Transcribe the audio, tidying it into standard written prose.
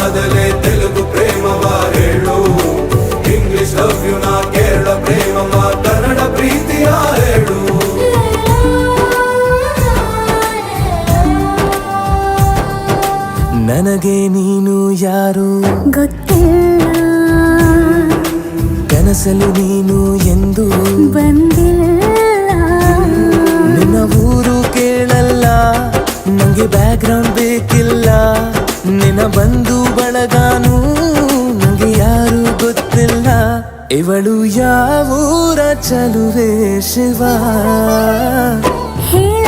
ಆದಲೆ ತೆಲುಗು ಪ್ರೇಮವ ಹೇಳು, English love you ನಾ ಕೇರಳ ಪ್ರೇಮವ ಕನ್ನಡ ಪ್ರೀತಿಯ ಹೇಳು. ನನಗೆ ನೀನು ಯಾರು ಗೊತ್ತಿಲ್ಲ, ಕನಸಲು ನೀನು ಎಂದು ಬಂದಿಲ್ಲ. ನಿನ್ನ ಊರು ಕೇಳಲ್ಲ, ನಂಗೆ ಬ್ಯಾಕ್ ಗ್ರೌಂಡ್ ಬೇಕಿಲ್ಲ. ನಿನ್ನ ಬಂಧು ಬಳಗಾನು ನಂಗೆ ಯಾರು ಗೊತ್ತಿಲ್ಲ. ಇವಳು ಯಾವೂರ ಚಲುವೆ ಶಿವ ಹೇಳ